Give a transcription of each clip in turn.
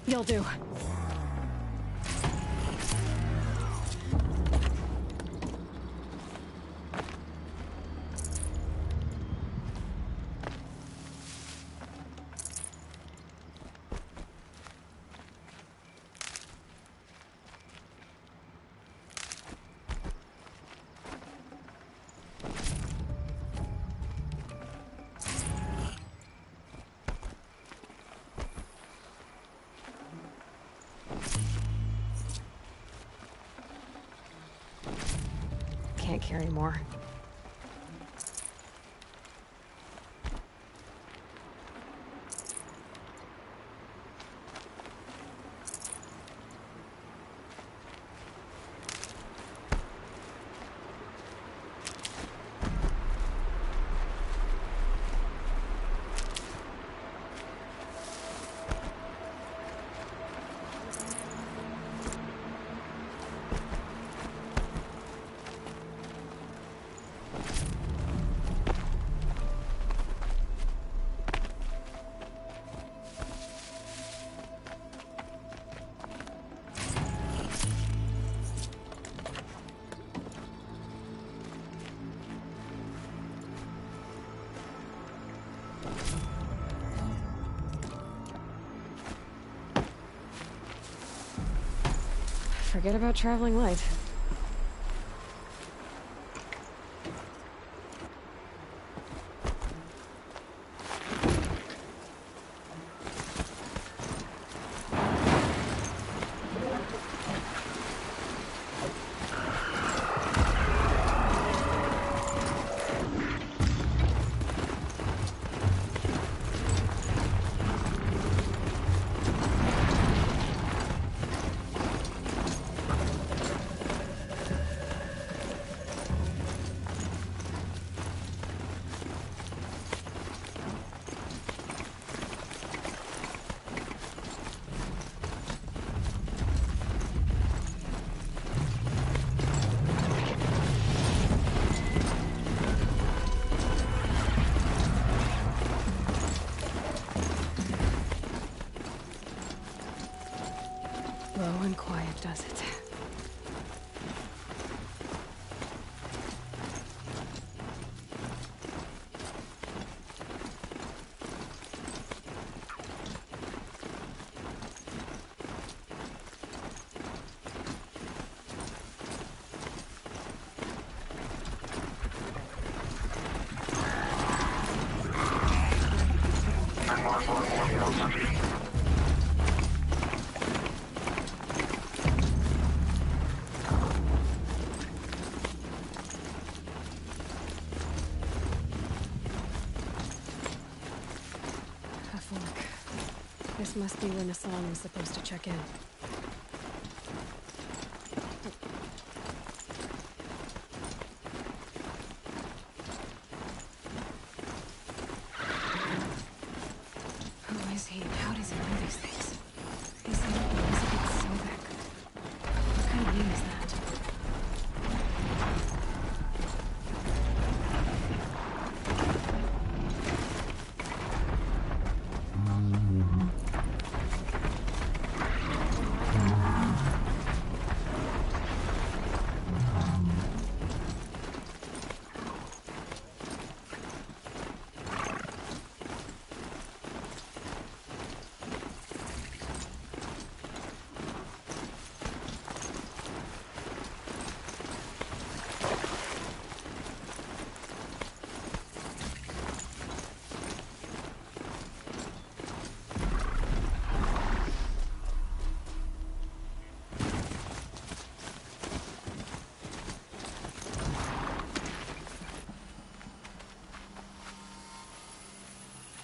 You'll do. Can't carry more. Forget about traveling light. Low and quiet does it. A fork. This must be when Aslan was supposed to check in. Who is he? How does he know these things? He said Elizabeth Sobek. What kind of name is that?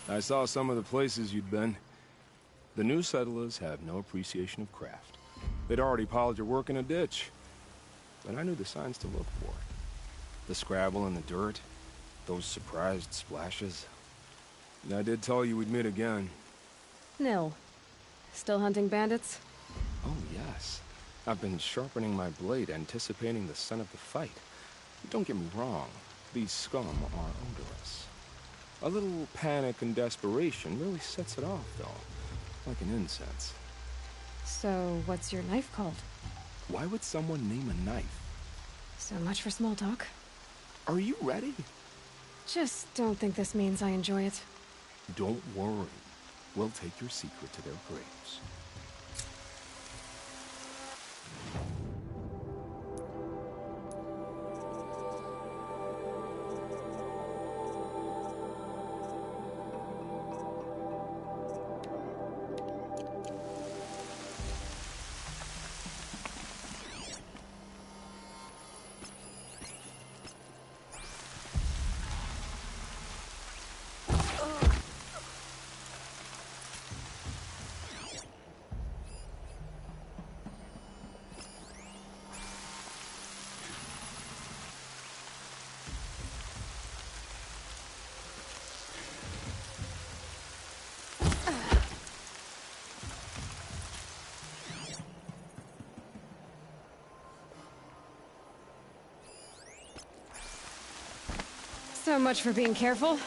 I saw some of the places you'd been. The new settlers have no appreciation of craft. They'd already piled your work in a ditch. But I knew the signs to look for. The scrabble in the dirt, those surprised splashes. And I did tell you we'd meet again. Nil. Still hunting bandits? Oh, yes. I've been sharpening my blade, anticipating the scent of the fight. Don't get me wrong, these scum are odorous. A little panic and desperation really sets it off, though, like an incense. So, what's your knife called? Why would someone name a knife? So much for small talk. Are you ready? Just don't think this means I enjoy it. Don't worry. We'll take your secret to their graves. So much for being careful.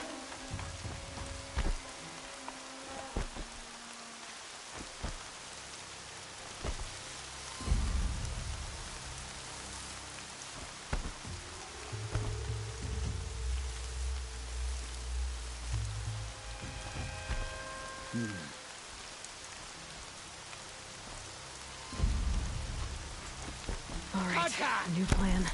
All right, new plan.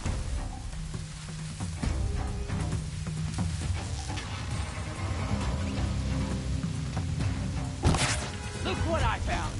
Look what I found!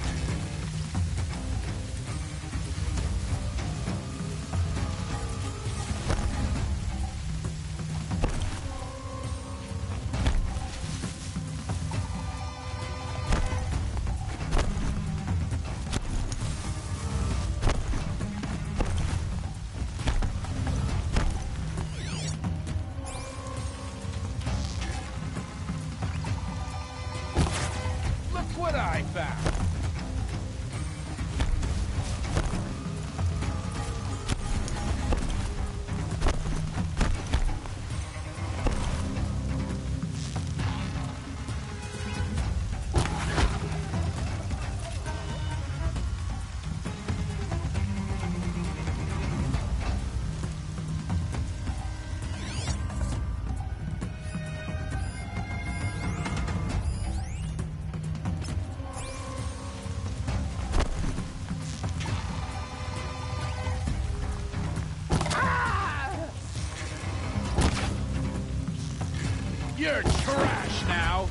Look what I found! You're trash now!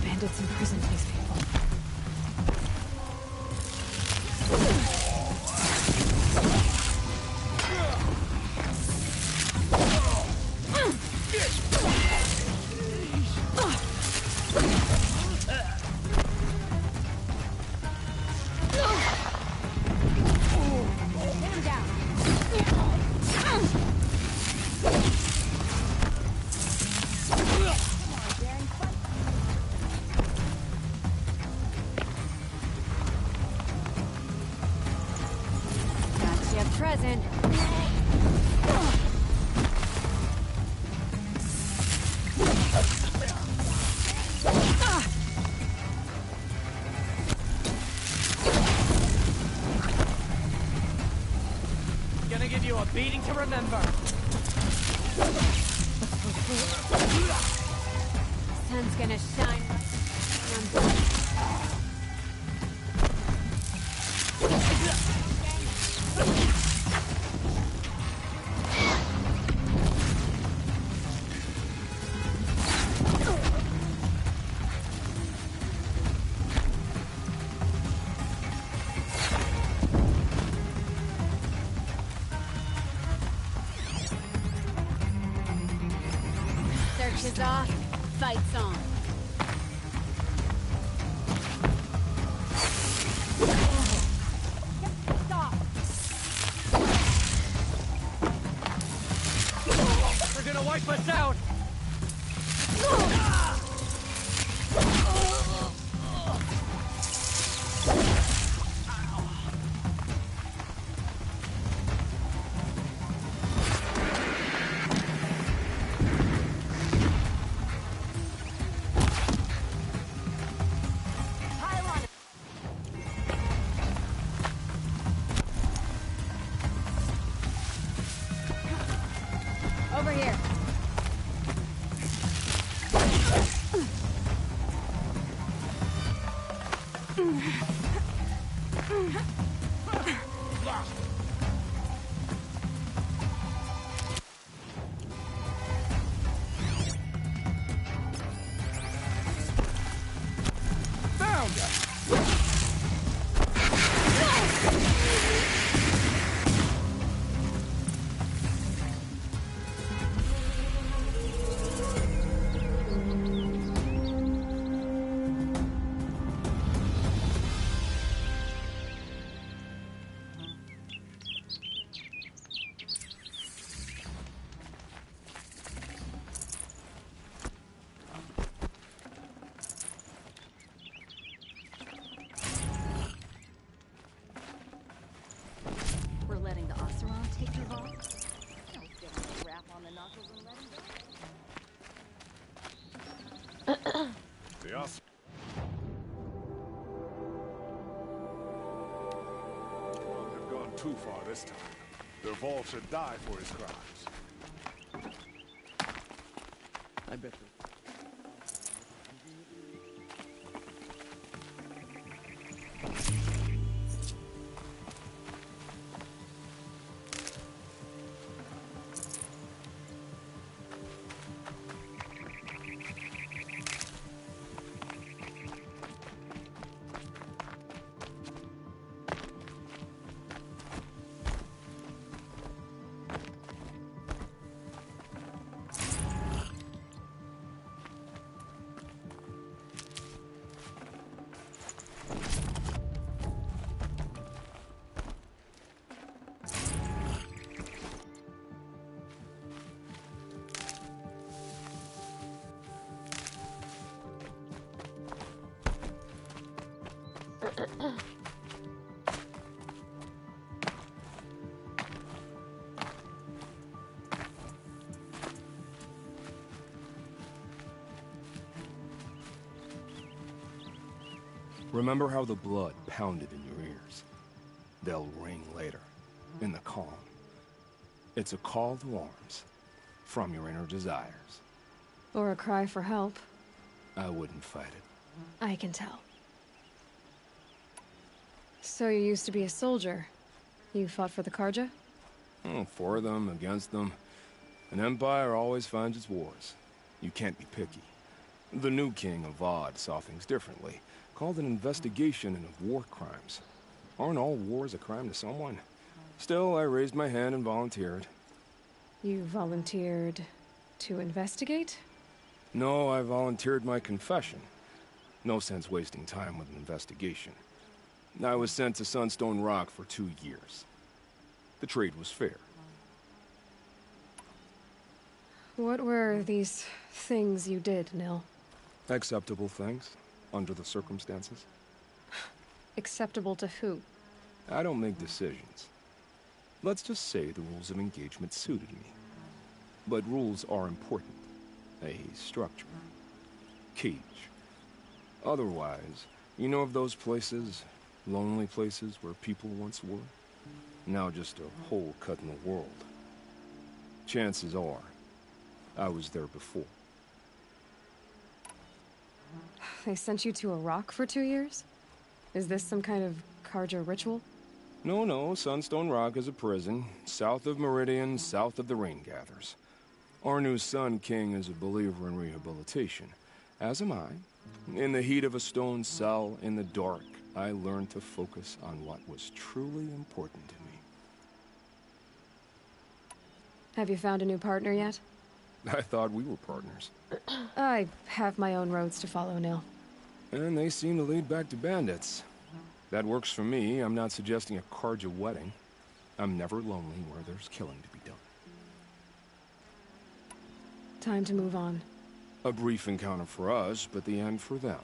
Bandits imprisoned these people. Gotcha present. Gonna give you a beating to remember! Sun's gonna shine. Search is off, fight's on. gonna wipe us out! Over here. Found us! We're letting the Oseram take your rock? Don't give him a rap on the knuckles and let him go. The Os- Well, they've gone too far this time. Dervahl should die for his crimes. I bet. Remember how the blood pounded in your ears? They'll ring later, in the calm. It's a call to arms, from your inner desires. Or a cry for help. I wouldn't fight it. I can tell. So you used to be a soldier. You fought for the Karja? Oh, for them, against them. An empire always finds its wars. You can't be picky. The new king of Avad saw things differently. Called an investigation into war crimes. Aren't all wars a crime to someone? Still, I raised my hand and volunteered. You volunteered to investigate? No, I volunteered my confession. No sense wasting time with an investigation. I was sent to Sunstone Rock for 2 years. The trade was fair. What were these things you did, Nil? Acceptable things, under the circumstances. Acceptable to who? I don't make decisions. Let's just say the rules of engagement suited me. But rules are important. A structure. Cage. Otherwise, you know of those places, lonely places where people once were? Now just a hole cut in the world. Chances are, I was there before. They sent you to a rock for 2 years? Is this some kind of Karja ritual? No, Sunstone Rock is a prison, south of Meridian, south of the Rain Gathers. Our new Sun King is a believer in rehabilitation, as am I. In the heat of a stone cell, in the dark, I learned to focus on what was truly important to me. Have you found a new partner yet? I thought we were partners. I have my own roads to follow, Nil. And they seem to lead back to bandits. That works for me. I'm not suggesting a Karja wedding. I'm never lonely where there's killing to be done. Time to move on. A brief encounter for us, but the end for them.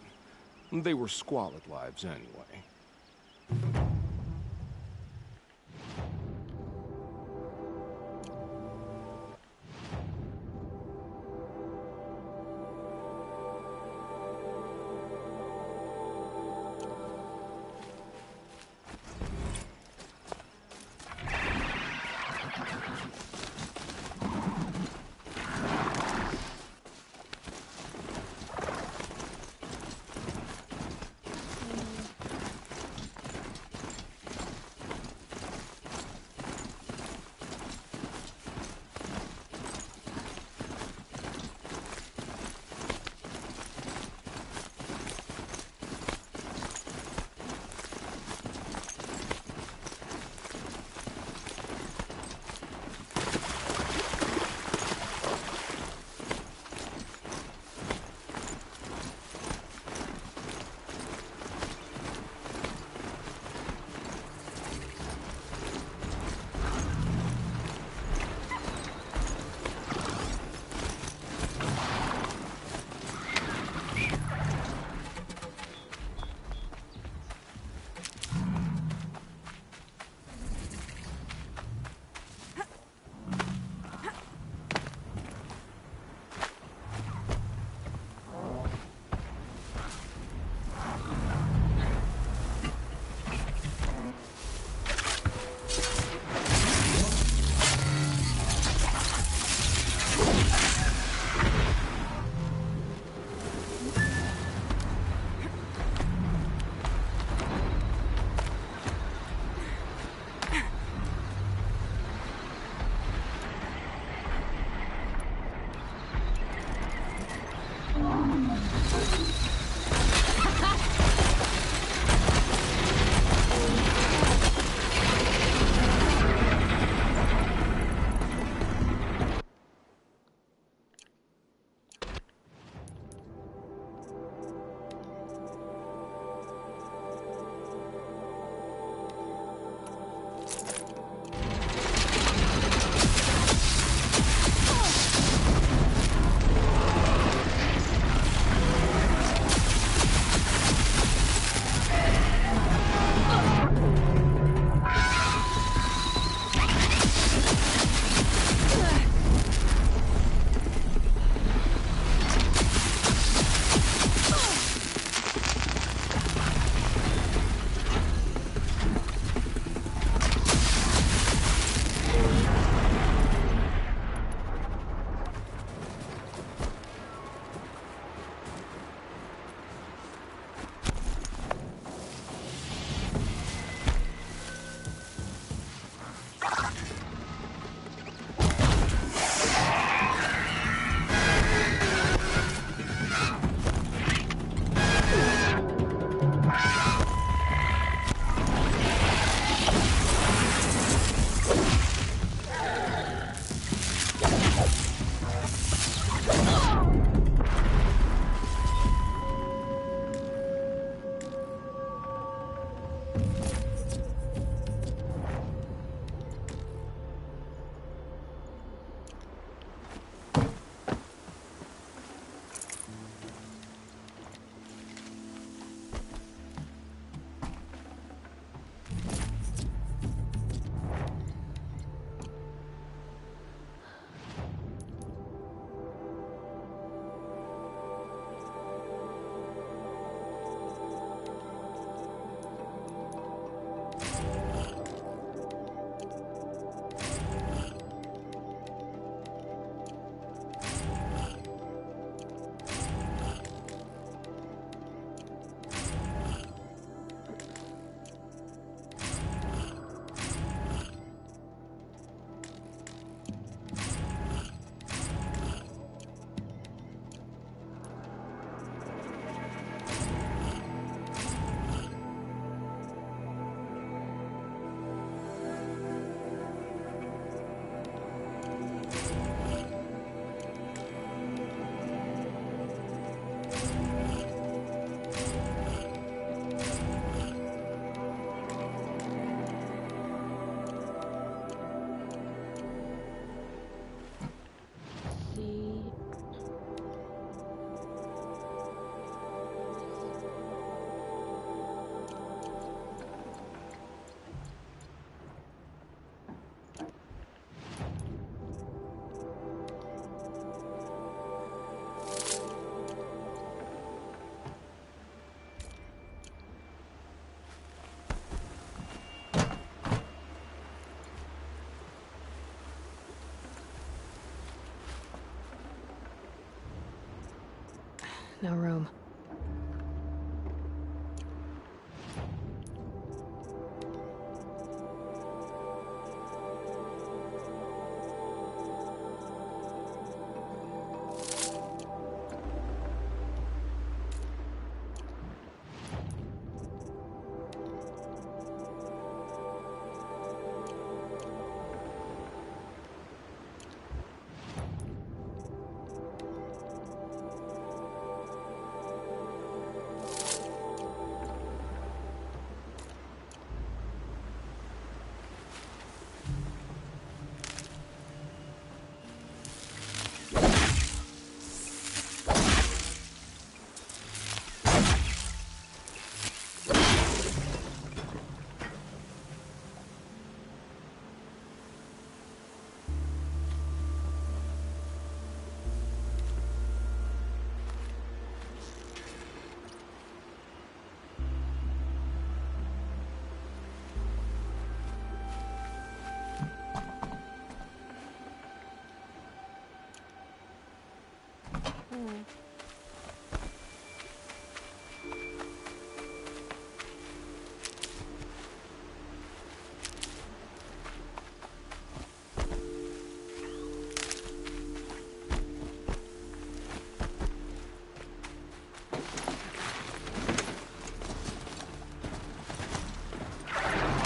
They were squalid lives anyway. No room.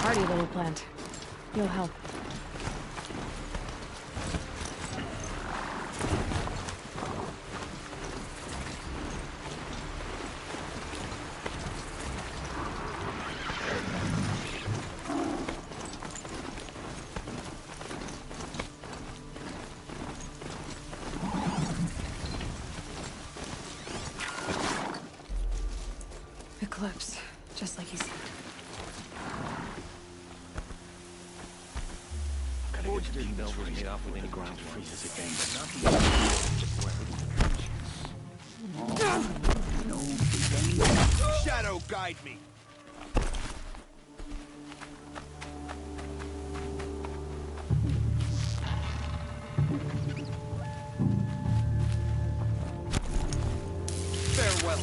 Hardy little plant. You'll help. Eclipse, just like he said. Forged belt was made off with any ground freezes again, Shadow guide me! Farewell.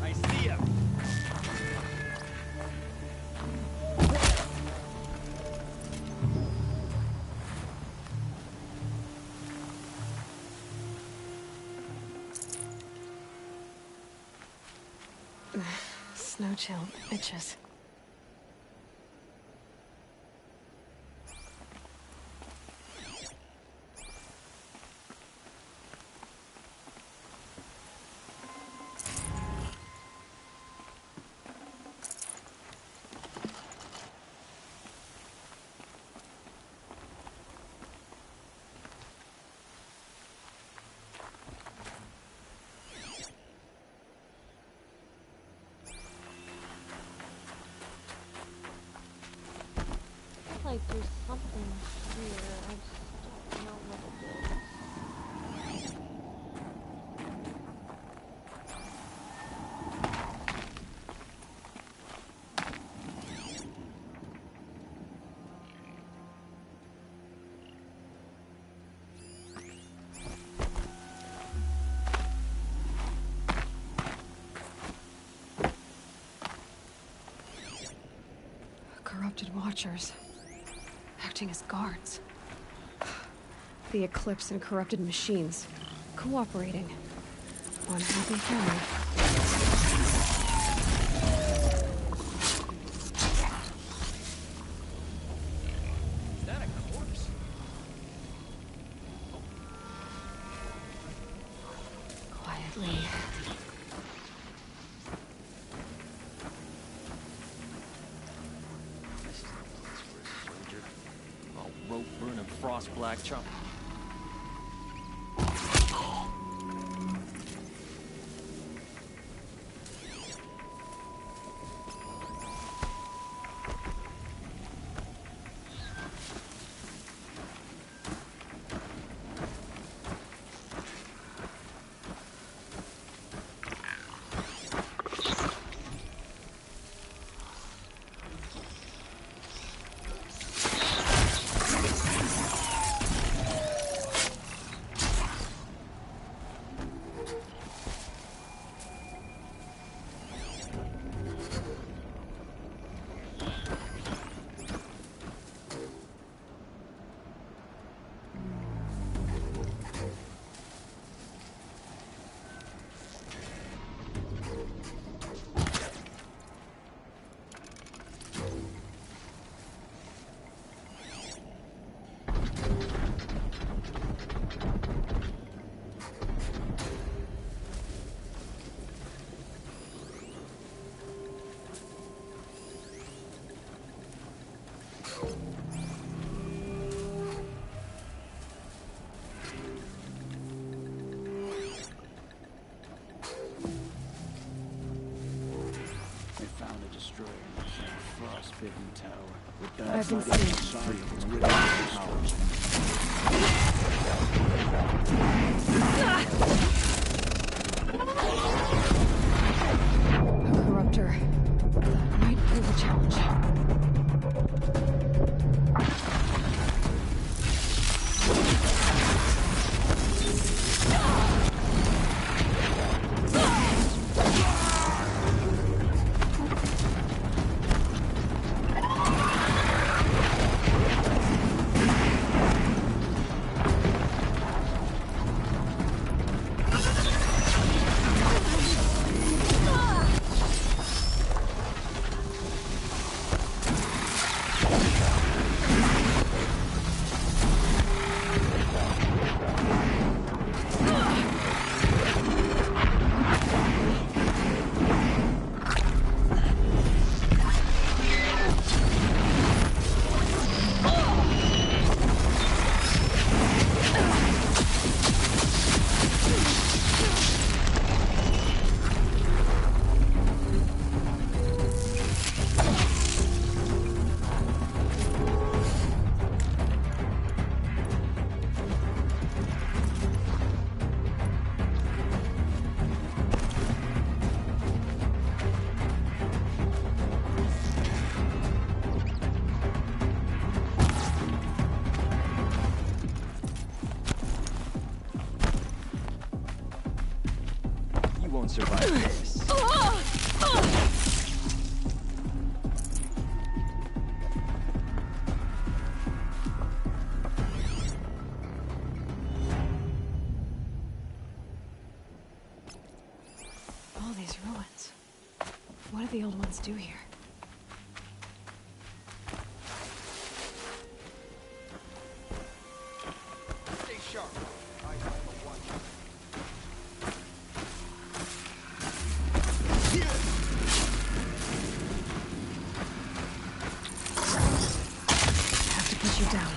I see him. Snow chill itches. Like there's something here. I just don't know what it is. Corrupted watchers. Acting as guards. The Eclipse and corrupted machines. Cooperating. One happy family. Is that a corpse? Quietly. This is no place for a soldier. All rope burning frost black chunk. They found a destroyer in the same frostbitten tower. With that I've been side seeing. inside, it's rid of the powers. A corruptor. That might prove a challenge. You won't survive this. All these ruins. What do the old ones do here? Stay sharp. I have a watch. I have to push you down.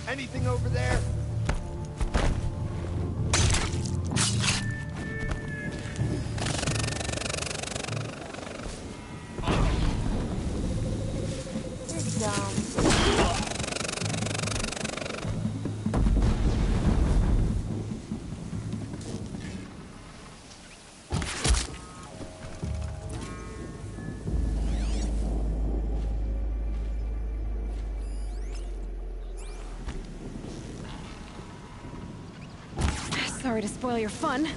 Anything over there? You're dumb. Sorry to spoil your fun.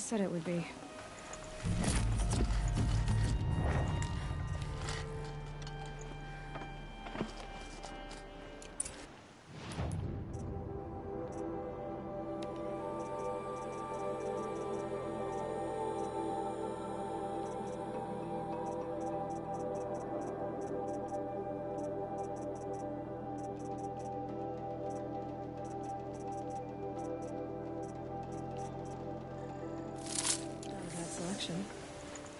said it would be.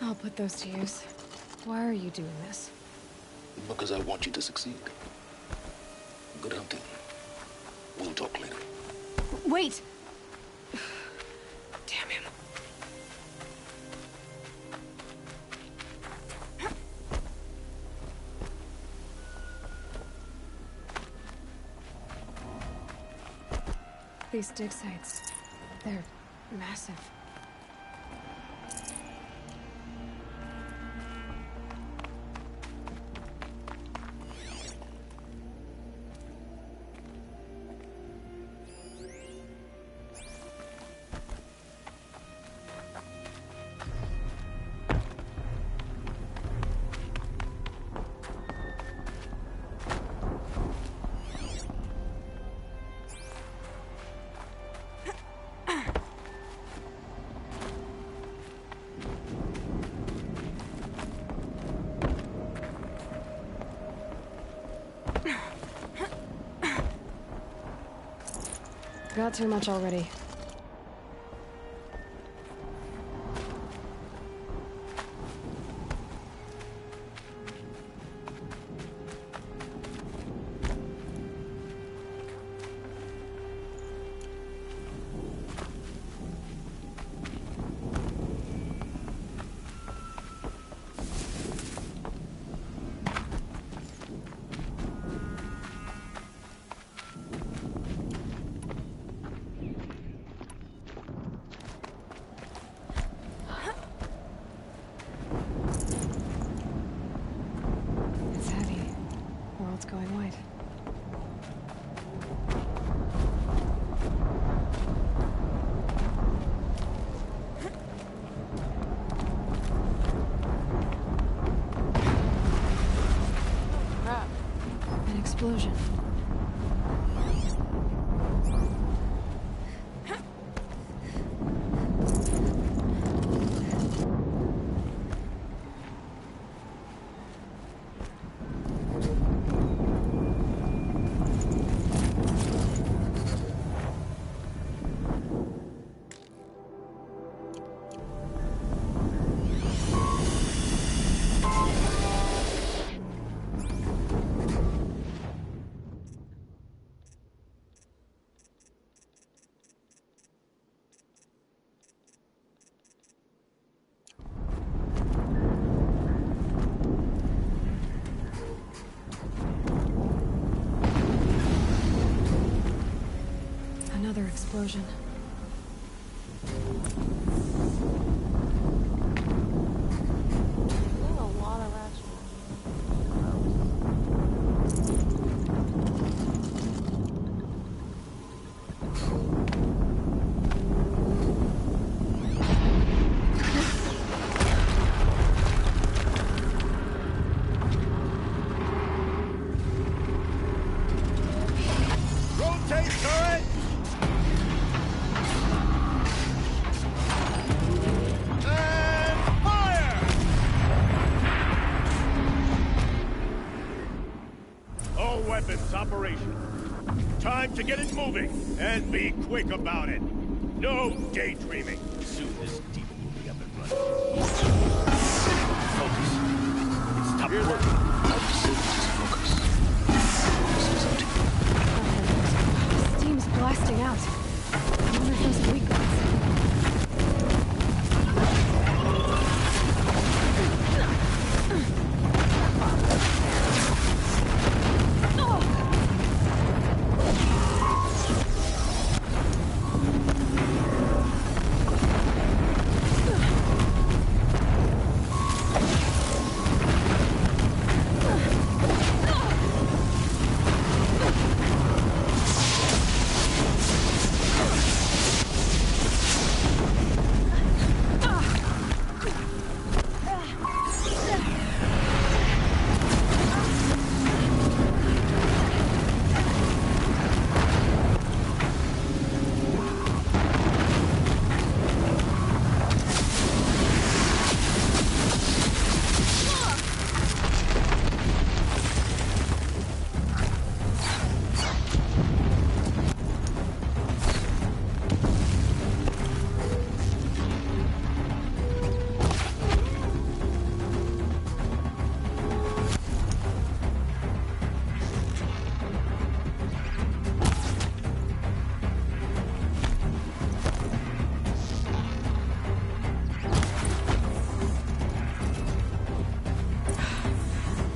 I'll put those to use. Why are you doing this? Because I want you to succeed. Good hunting. We'll talk later. Wait! Damn him. These dig sites, they're massive. Got too much already. Going white. Crap. An explosion. Another explosion. There's a lot of Rotate turret! And fire! All weapons operational. Time to get it moving, and be quick about it. No daydreaming. Soon this demon will be up and running. Focus. Stop working. I've said just focus. This is up to you. Steam's blasting out. I wonder if those weak ones.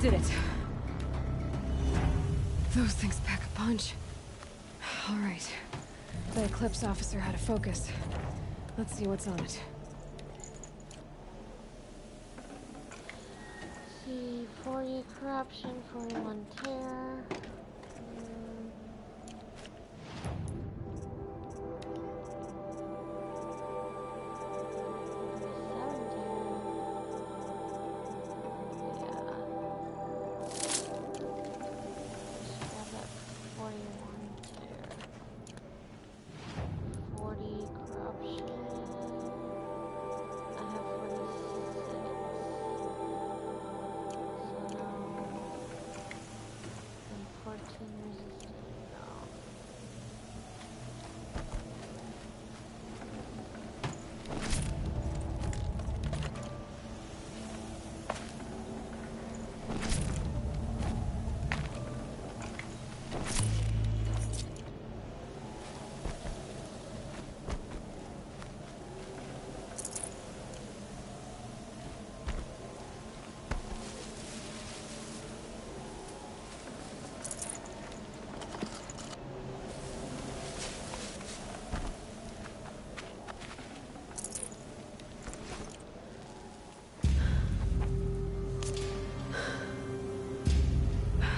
did it. Those things pack a punch. All right. The Eclipse officer had a focus. Let's see what's on it. See, 40 corruption, 41 terror.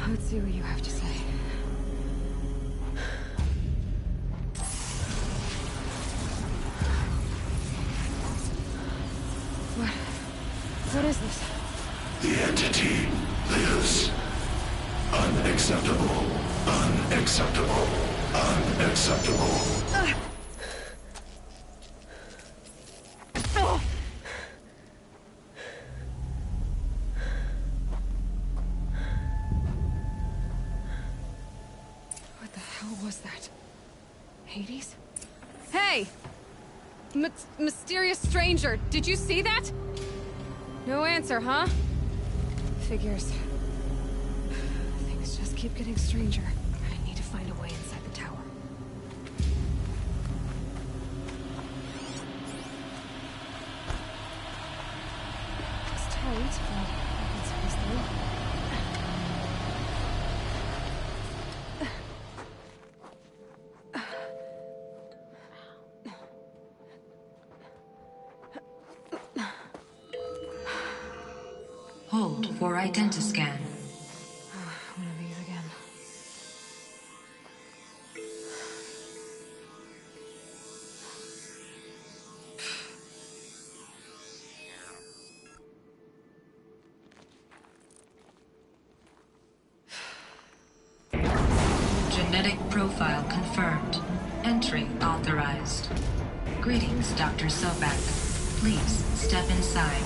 Let's see what you have to say. What is this? The entity lives. Unacceptable. Unacceptable. Unacceptable. What the hell was that? Hades? Hey! Mysterious stranger, did you see that? No answer, huh? Figures. Things just keep getting stranger. I need to find a way inside the tower. It's tight, but I can squeeze through. Hold for identiscan. One of these again. Genetic profile confirmed. Entry authorized. Greetings, Dr. Sobek. Please step inside.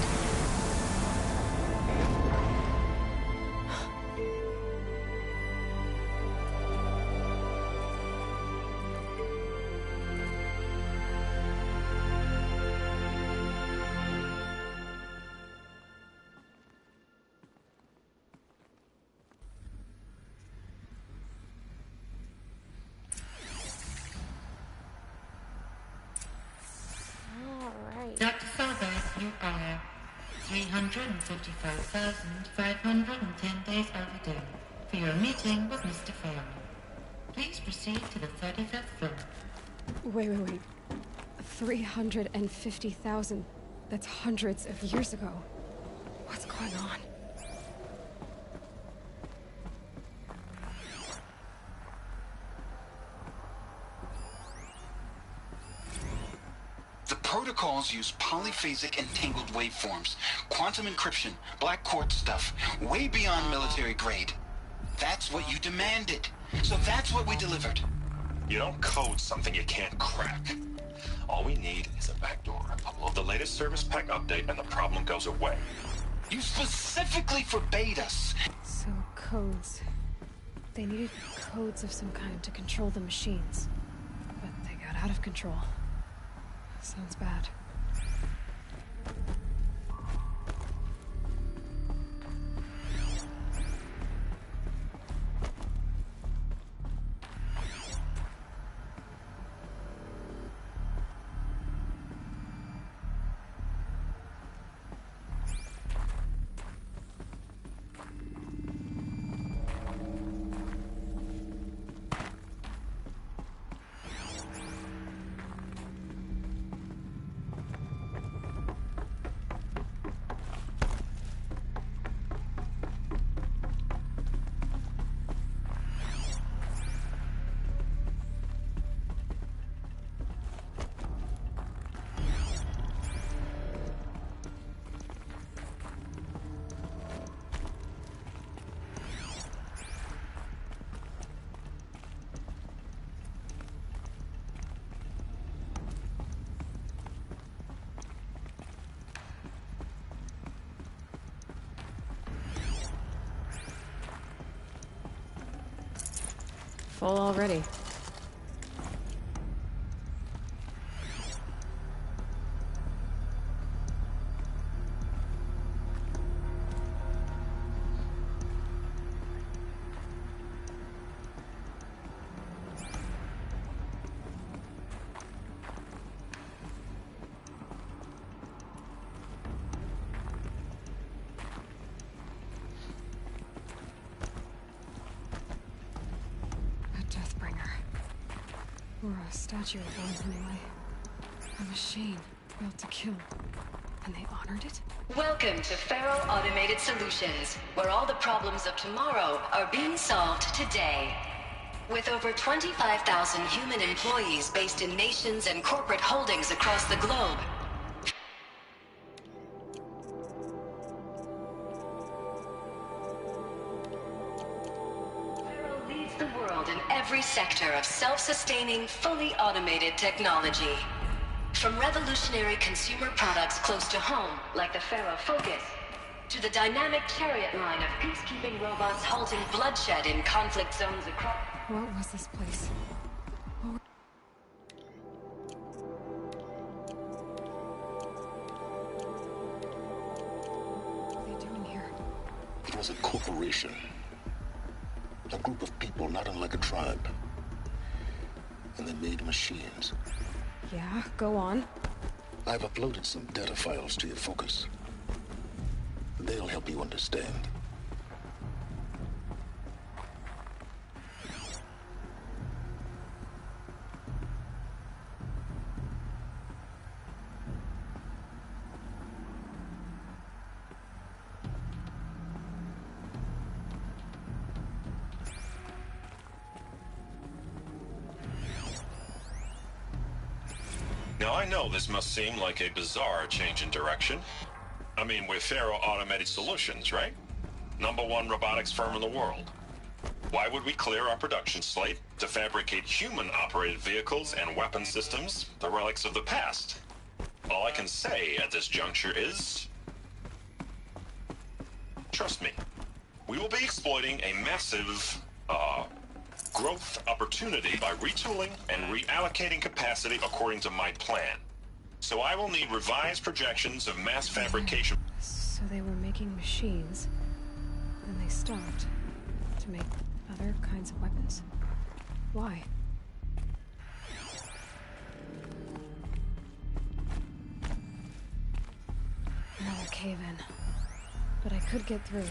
Dr. Sobek, you are 355,510 days overdue for your meeting with Mr. Fairman. Please proceed to the 35th floor. Wait. 350,000. That's hundreds of years ago. What's going on? The protocols use polyphasic entangled waveforms, quantum encryption, black quartz stuff, way beyond military grade. That's what you demanded. So that's what we delivered. You don't code something you can't crack. All we need is a backdoor. Upload the latest service pack update and the problem goes away. You specifically forbade us. So, codes. They needed codes of some kind to control the machines. But they got out of control. Sounds bad. full already. Or a statue of one, anyway. A machine built to kill. And they honored it? Welcome to Faro Automated Solutions, where all the problems of tomorrow are being solved today. With over 25,000 human employees based in nations and corporate holdings across the globe, Faro leads the world in every sector of self-sustaining, fully automated technology. From revolutionary consumer products close to home, like the Faro Focus, to the dynamic Chariot line of peacekeeping robots halting bloodshed in conflict zones across... What was this place? What are they doing here? It was a corporation. A group of people not unlike a tribe. And they made machines. Yeah, go on. I've uploaded some data files to your Focus. They'll help you understand. Now, I know this must seem like a bizarre change in direction. I mean, we're Faro Automated Solutions, right? #1 robotics firm in the world. Why would we clear our production slate to fabricate human-operated vehicles and weapon systems, the relics of the past? All I can say at this juncture is... trust me. We will be exploiting a massive, growth opportunity by retooling and reallocating capacity according to my plan. So I will need revised projections of mass fabrication. So they were making machines, then they stopped to make other kinds of weapons. Why? Another cave-in. But I could get through.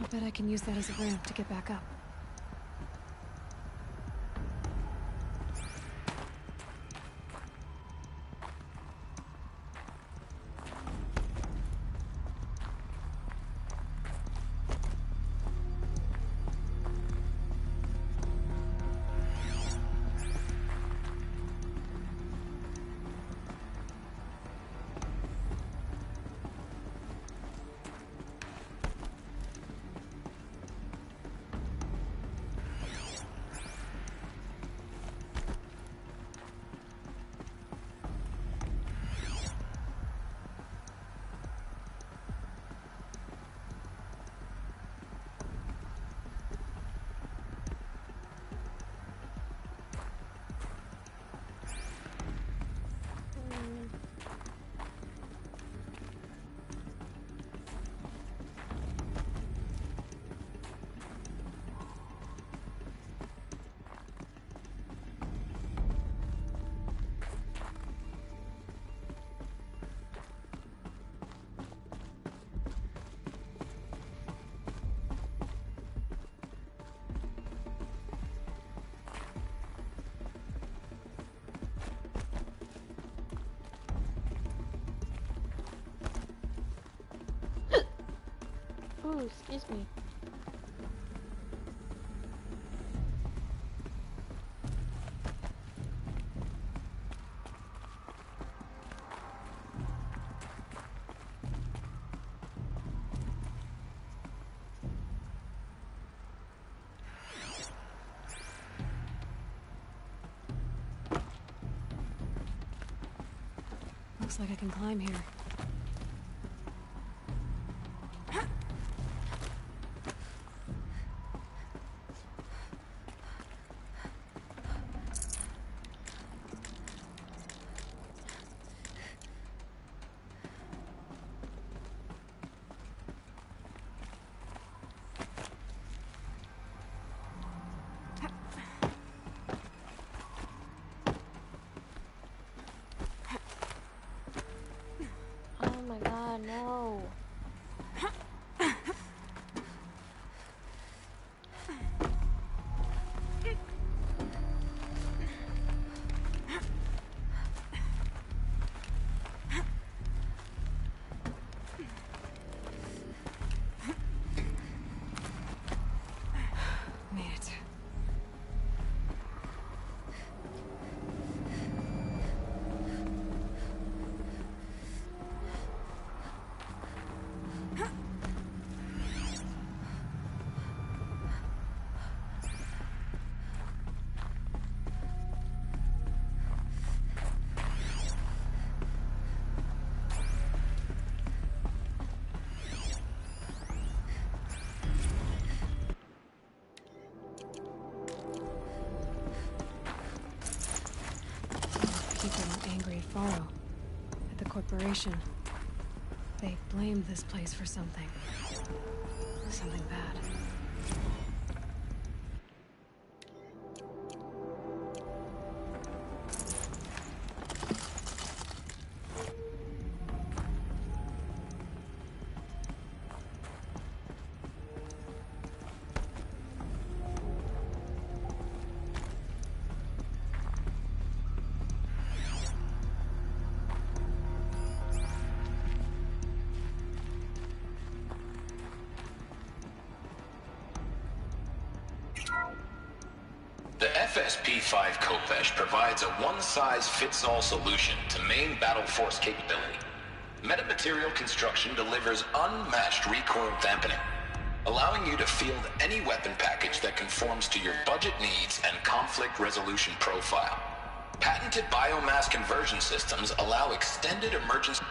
I bet I can use that as a ramp to get back up. Ooh, excuse me. Looks like I can climb here. Oh my god, no. Made it. People are angry at Faro, at the corporation. They blamed this place for something. Something bad. The FSP-5 Khopesh provides a one-size-fits-all solution to main battle force capability. Metamaterial construction delivers unmatched recoil dampening, allowing you to field any weapon package that conforms to your budget needs and conflict resolution profile. Patented biomass conversion systems allow extended emergency...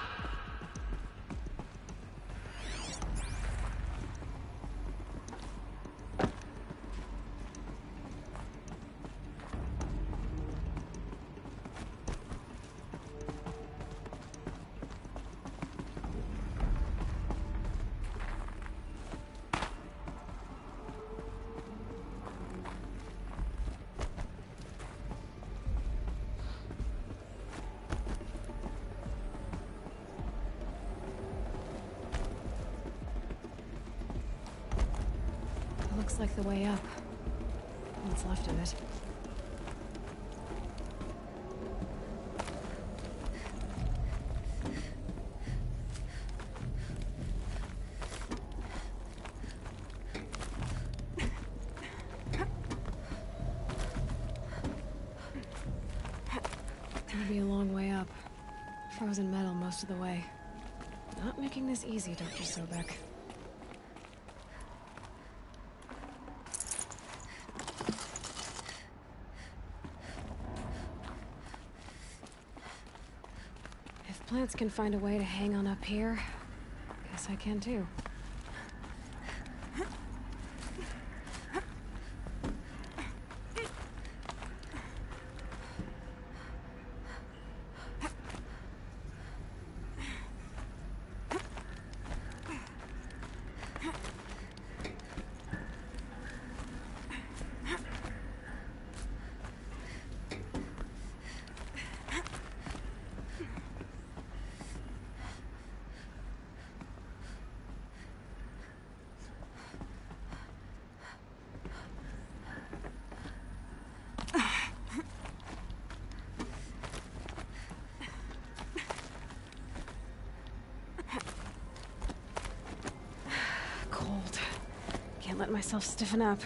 Looks like the way up. What's left of it. Gonna be a long way up. Frozen metal most of the way. Not making this easy, Dr. Sobek. If plants can find a way to hang on up here, guess I can too. Can't let myself stiffen up.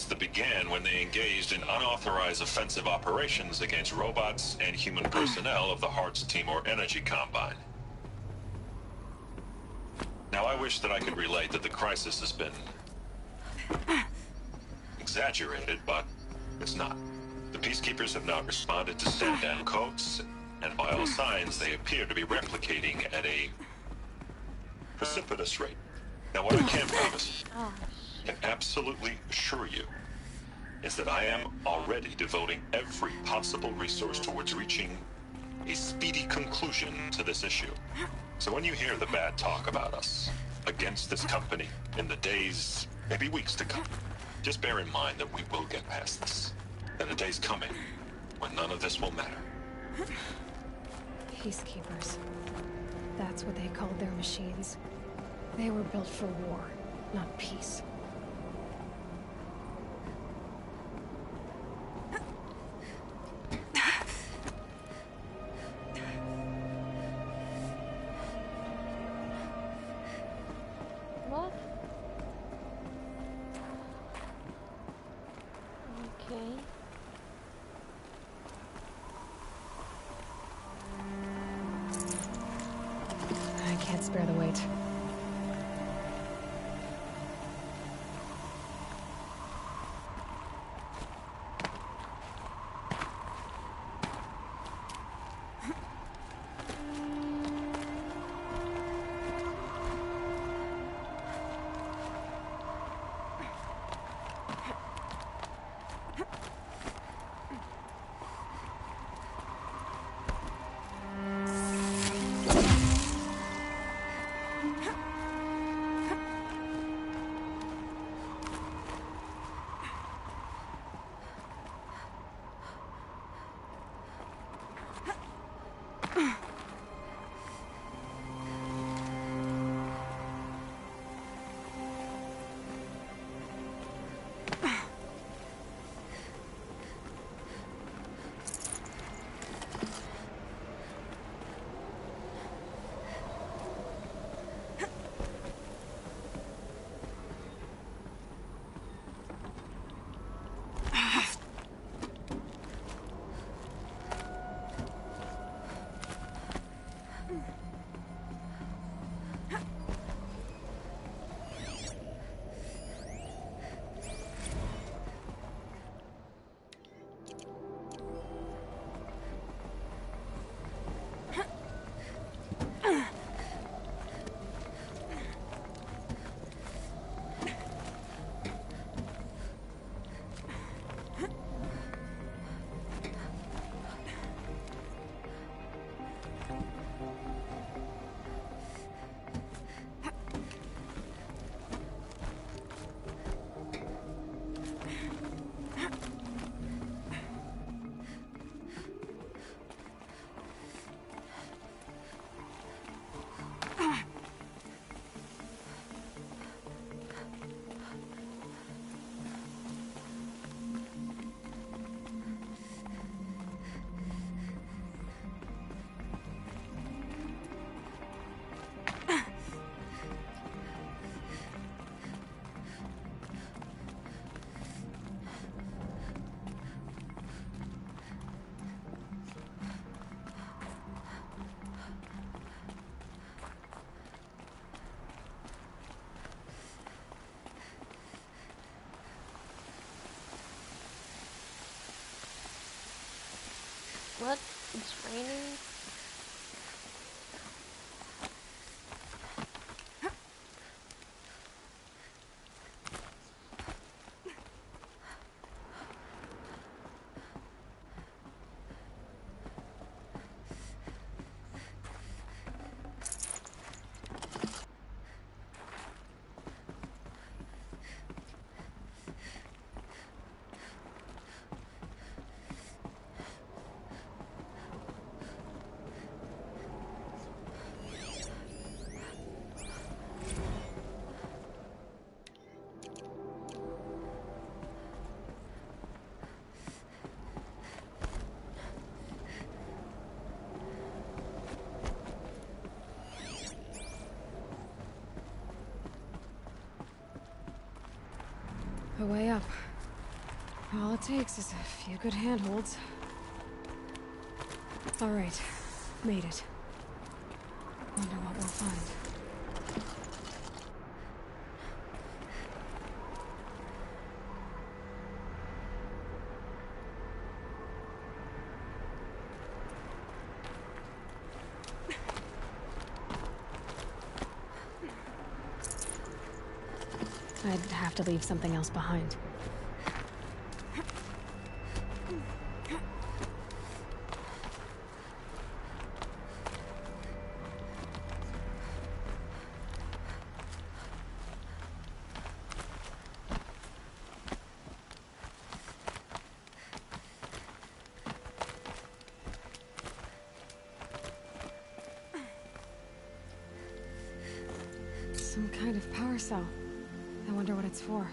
That began when they engaged in unauthorized offensive operations against robots and human personnel of the Hearts Timor Energy Combine. Now, I wish that I could relate that the crisis has been exaggerated, but it's not. The Peacekeepers have not responded to stand-down codes, and by all signs, they appear to be replicating at a precipitous rate. Now, what I can promise, can absolutely assure you, is that I am already devoting every possible resource towards reaching a speedy conclusion to this issue. So when you hear the bad talk about us against this company in the days, maybe weeks to come, just bear in mind that we will get past this. And the day's coming when none of this will matter. Peacekeepers. That's what they called their machines. They were built for war, not peace. What? Okay. I can't spare the weight. What? It's raining? a way up. All it takes is a few good handholds. All right, made it. Wonder what we'll find. I'd have to leave something else behind. Some kind of power cell. I wonder what it's for.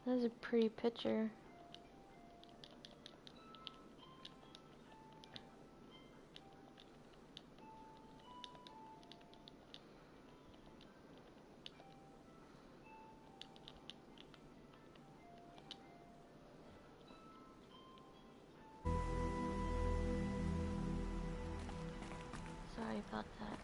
That's a pretty picture. Sorry about that.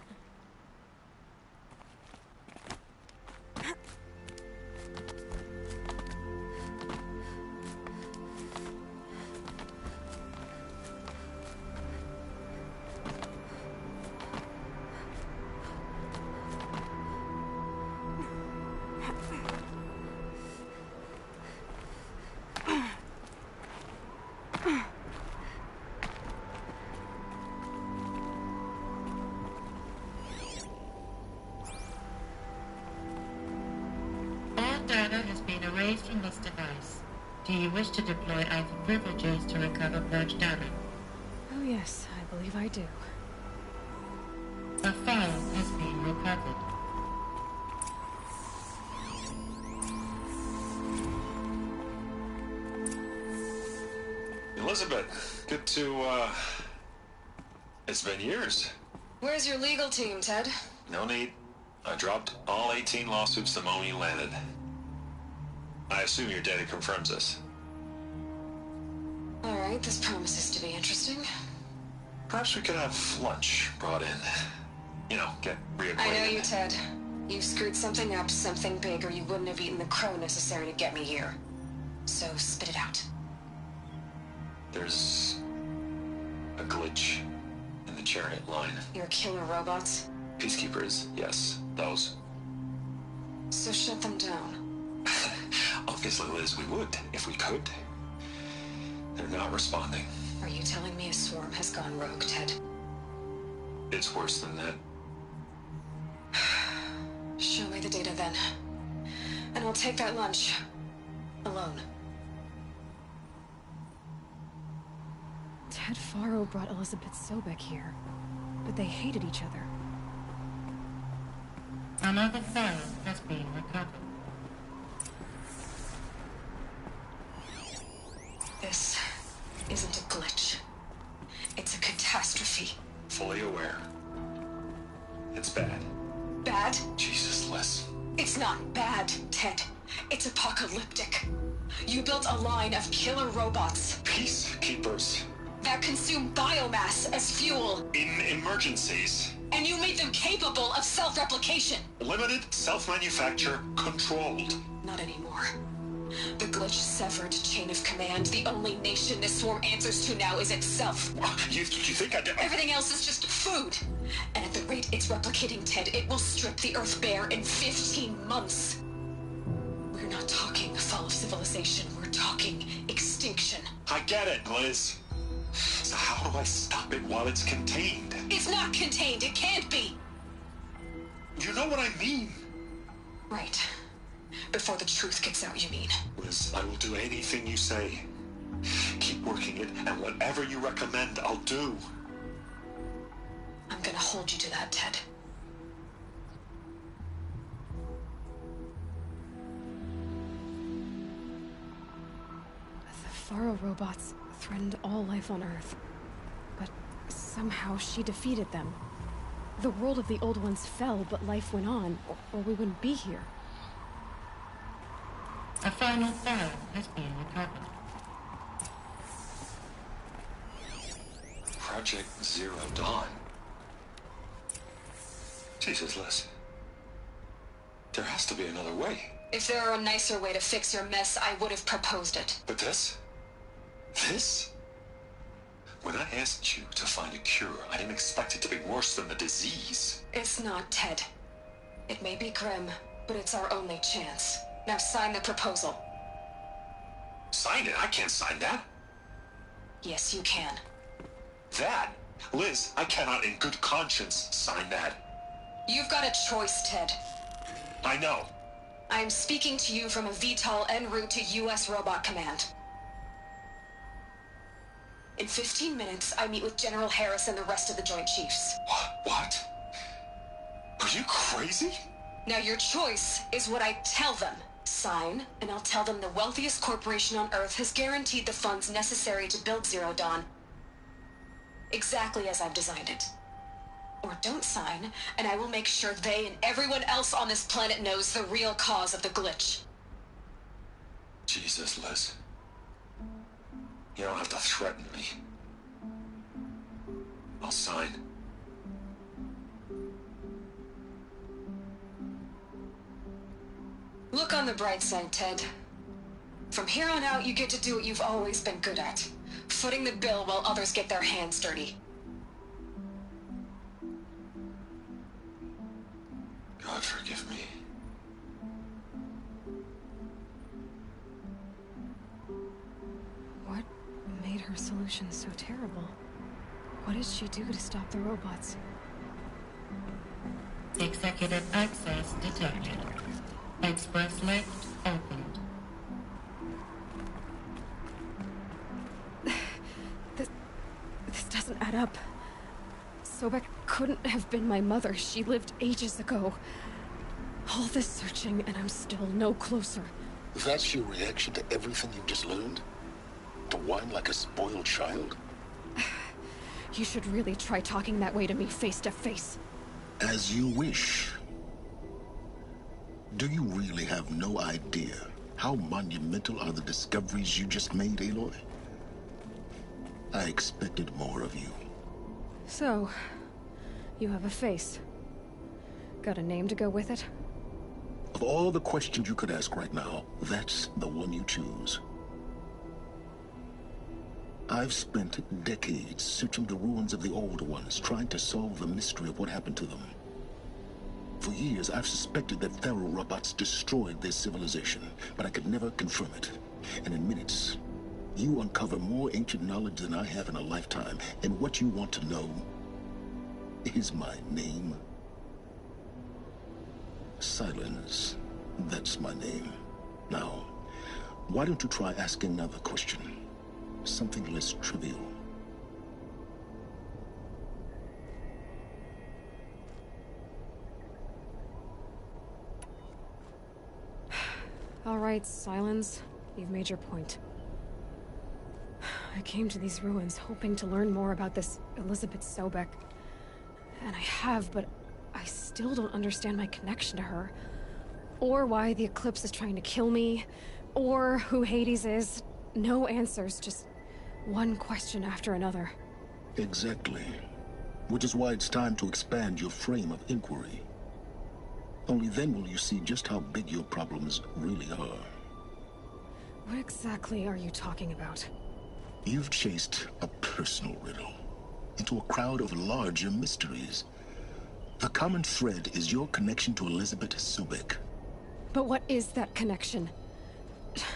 Data has been erased from this device. Do you wish to deploy either privileges to recover purged data? Oh yes, I believe I do. A file has been recovered. Elizabeth, good to, it's been years. Where's your legal team, Ted? No need. I dropped all 18 lawsuits the moment you landed. I assume your data confirms this. All right, this promises to be interesting. Perhaps we could have lunch brought in. You know, get reacquainted. I know you, Ted. You screwed something up, something big, or you wouldn't have eaten the crow necessary to get me here. So spit it out. There's a glitch in the chariot line. Your killer robots? Peacekeepers, yes, those. So shut them down. Obviously, Liz, we would, if we could. They're not responding. Are you telling me a swarm has gone rogue, Ted? It's worse than that. Show me the data then. And I'll take that lunch. Alone. Ted Faro brought Elizabeth Sobek here, but they hated each other. Another file has been recovered. This isn't a glitch. It's a catastrophe. Fully aware. It's bad. Bad? Jesus, Liz. It's not bad, Ted. It's apocalyptic. You built a line of killer robots. Peacekeepers. That consume biomass as fuel. In emergencies. And you made them capable of self-replication. Limited, self-manufacture, controlled. Not anymore. The glitch severed chain of command. The only nation this swarm answers to now is itself. You think I did? Everything else is just food. And at the rate it's replicating, Ted, it will strip the Earth bare in 15 months. We're not talking fall of civilization. We're talking extinction. I get it, Liz. So how do I stop it while it's contained? It's not contained. It can't be. You know what I mean. Right. Before the truth gets out, you mean? Liz, I will do anything you say. Keep working it, and whatever you recommend, I'll do. I'm gonna hold you to that, Ted. The Faro robots threatened all life on Earth. But somehow she defeated them. The world of the Old Ones fell, but life went on, or we wouldn't be here. A final Pharaoh has been recovered. Project Zero Dawn. Jesus, Liz. There has to be another way. If there were a nicer way to fix your mess, I would have proposed it. But this? This? When I asked you to find a cure, I didn't expect it to be worse than the disease. It's not, Ted. It may be grim, but it's our only chance. Now sign the proposal. Sign it? I can't sign that. Yes, you can. That? Liz, I cannot in good conscience sign that. You've got a choice, Ted. I know. I am speaking to you from a VTOL en route to U.S. Robot Command. In 15 minutes, I meet with General Harris and the rest of the Joint Chiefs. What? Are you crazy? Now your choice is what I tell them. Sign, and I'll tell them the wealthiest corporation on Earth has guaranteed the funds necessary to build Zero Dawn. Exactly as I've designed it. Or don't sign, and I will make sure they and everyone else on this planet knows the real cause of the glitch. Jesus, Liz. You don't have to threaten me. I'll sign. Look on the bright side, Ted. From here on out, you get to do what you've always been good at. Footing the bill while others get their hands dirty. God forgive me. What made her solution so terrible? What did she do to stop the robots? Executive access detected. Express lift opened. This doesn't add up. Sobek couldn't have been my mother. She lived ages ago. All this searching, and I'm still no closer. That's your reaction to everything you've just learned? To whine like a spoiled child? You should really try talking that way to me face to face. As you wish. Do you really have no idea how monumental are the discoveries you just made, Aloy? I expected more of you. So, you have a face. Got a name to go with it? Of all the questions you could ask right now, that's the one you choose. I've spent decades searching the ruins of the Old Ones, trying to solve the mystery of what happened to them. For years, I've suspected that Faro robots destroyed their civilization, but I could never confirm it. And in minutes, you uncover more ancient knowledge than I have in a lifetime, and what you want to know is my name. Silence. That's my name. Now, why don't you try asking another question? Something less trivial. All right, Silence. You've made your point. I came to these ruins hoping to learn more about this Elizabeth Sobek. And I have, but I still don't understand my connection to her. Or why the Eclipse is trying to kill me. Or who Hades is. No answers, just one question after another. Exactly. Which is why it's time to expand your frame of inquiry. Only then will you see just how big your problems really are. What exactly are you talking about? You've chased a personal riddle into a crowd of larger mysteries. The common thread is your connection to Elizabeth Sobek. But what is that connection?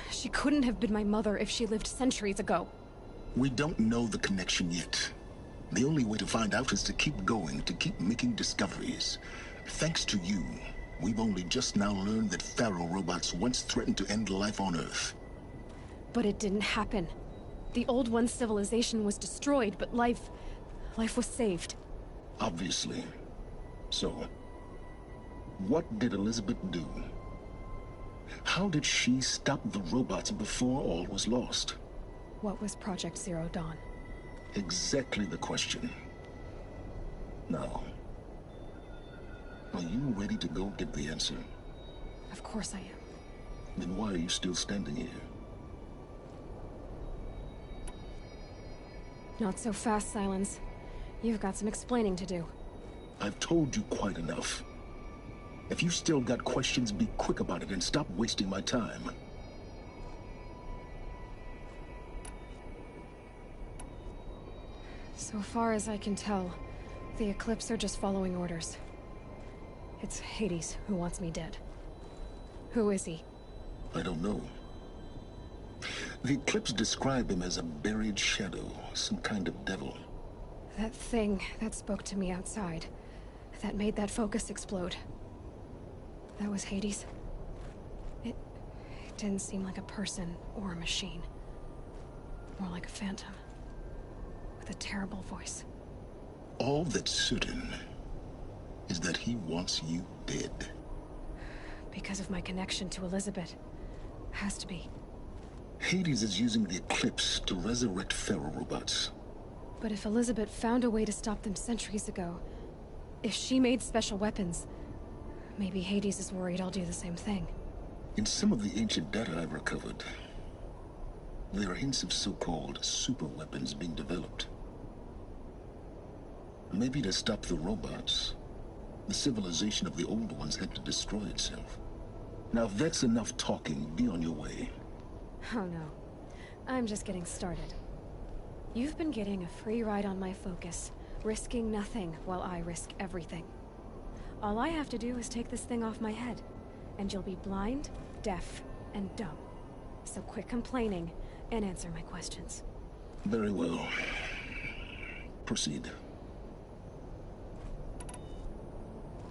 She couldn't have been my mother if she lived centuries ago. We don't know the connection yet. The only way to find out is to keep going, to keep making discoveries. Thanks to you, We've only just now learned that Pharaoh robots once threatened to end life on Earth. But it didn't happen. The Old One's civilization was destroyed, but life was saved. Obviously. So, what did Elizabeth do? How did she stop the robots before all was lost? What was Project Zero Dawn? Exactly the question. Now, are you ready to go get the answer? Of course I am. Then why are you still standing here? Not so fast, Silence. You've got some explaining to do. I've told you quite enough. If you still got questions, be quick about it and stop wasting my time. So far as I can tell, the Eclipse are just following orders. It's Hades who wants me dead. Who is he? I don't know. The Eclipse describe him as a buried shadow, some kind of devil. That thing that spoke to me outside, that made that focus explode. That was Hades? It didn't seem like a person or a machine. More like a phantom. With a terrible voice. All that's certain is that he wants you dead. Because of my connection to Elizabeth. Has to be. Hades is using the Eclipse to resurrect Pharaoh robots. But if Elizabeth found a way to stop them centuries ago, if she made special weapons, maybe Hades is worried I'll do the same thing. In some of the ancient data I've recovered, there are hints of so-called super weapons being developed. Maybe to stop the robots, the civilization of the old ones had to destroy itself. Now if that's enough talking, be on your way. Oh no. I'm just getting started. You've been getting a free ride on my focus, risking nothing while I risk everything. All I have to do is take this thing off my head, and you'll be blind, deaf, and dumb. So quit complaining and answer my questions. Very well. Proceed.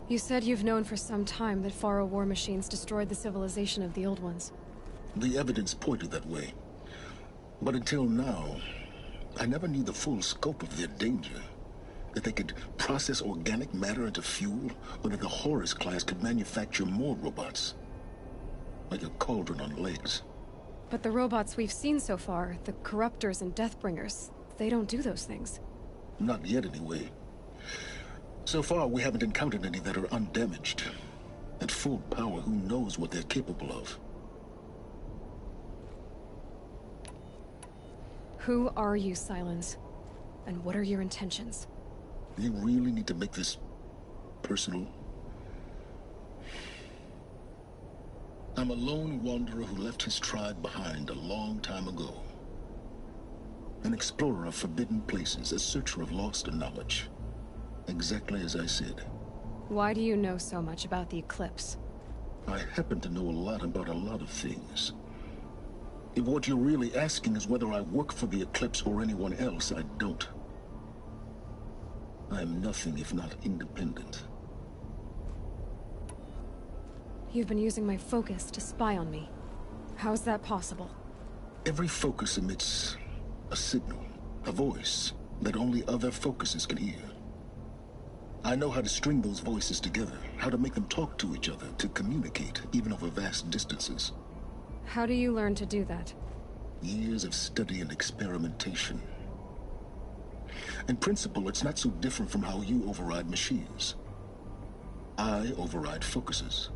You said you've known for some time that Pharaoh war machines destroyed the civilization of the Old Ones. The evidence pointed that way. But until now, I never knew the full scope of their danger. That they could process organic matter into fuel, or that the Horus class could manufacture more robots. Like a cauldron on legs. But the robots we've seen so far, the Corruptors and Deathbringers, they don't do those things. Not yet, anyway. So far, we haven't encountered any that are undamaged. At full power, who knows what they're capable of? Who are you, Silence? And what are your intentions? You really need to make this personal? I'm a lone wanderer who left his tribe behind a long time ago. An explorer of forbidden places, a searcher of lost knowledge. Exactly as I said. Why do you know so much about the Eclipse? I happen to know a lot about a lot of things. If what you're really asking is whether I work for the Eclipse or anyone else, I don't. I am nothing if not independent. You've been using my focus to spy on me. How's that possible? Every focus emits a signal, a voice, that only other focuses can hear. I know how to string those voices together, how to make them talk to each other, to communicate, even over vast distances. How do you learn to do that? Years of study and experimentation. In principle, it's not so different from how you override machines. I override focuses.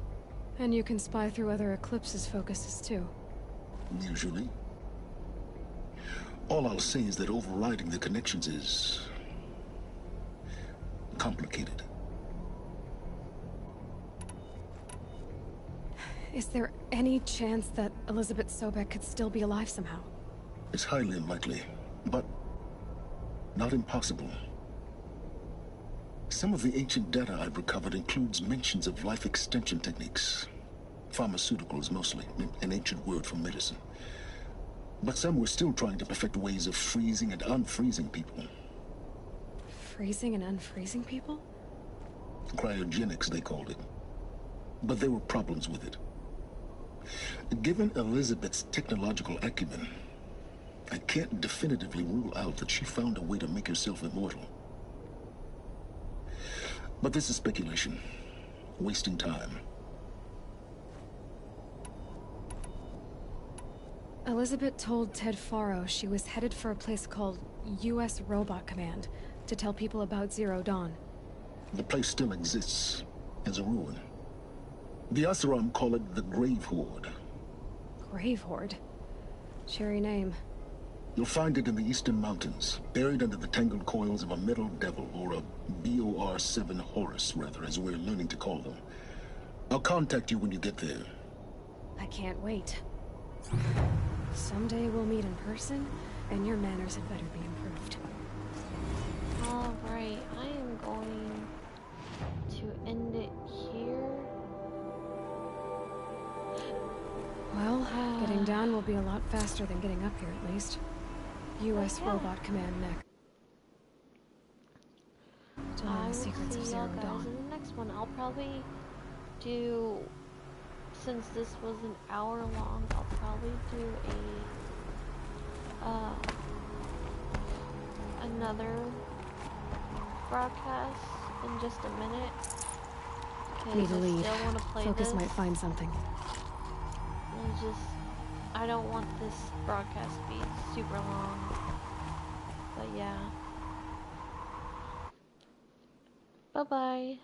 And you can spy through other Eclipse's focuses too. Usually. All I'll say is that overriding the connections is complicated. Is there any chance that Elizabeth Sobek could still be alive somehow? It's highly unlikely, but not impossible. Some of the ancient data I've recovered includes mentions of life extension techniques. Pharmaceuticals, mostly, an ancient word for medicine. But some were still trying to perfect ways of freezing and unfreezing people. Freezing and unfreezing people? Cryogenics, they called it. But there were problems with it. Given Elizabeth's technological acumen, I can't definitively rule out that she found a way to make herself immortal. But this is speculation, wasting time. Elizabeth told Ted Faro she was headed for a place called U.S. Robot Command to tell people about Zero Dawn. The place still exists as a ruin. The Oseram call it the Grave Horde. Grave Horde? Cheery name. You'll find it in the Eastern Mountains, buried under the tangled coils of a metal devil, or a BOR-7 Horus, rather, as we're learning to call them. I'll contact you when you get there. I can't wait. Someday we'll meet in person, and your manners had better be improved. Alright, I am going to end it here. Well, getting down will be a lot faster than getting up here, at least. U.S. Robot Command next. To learn the secrets of Zero Dawn. In the next one, I'll probably do, since this was an hour long, I'll probably do another broadcast in just a minute. Need to leave. Still want to play Focus this. might find something. I don't want this broadcast to be super long. But yeah. Bye-bye.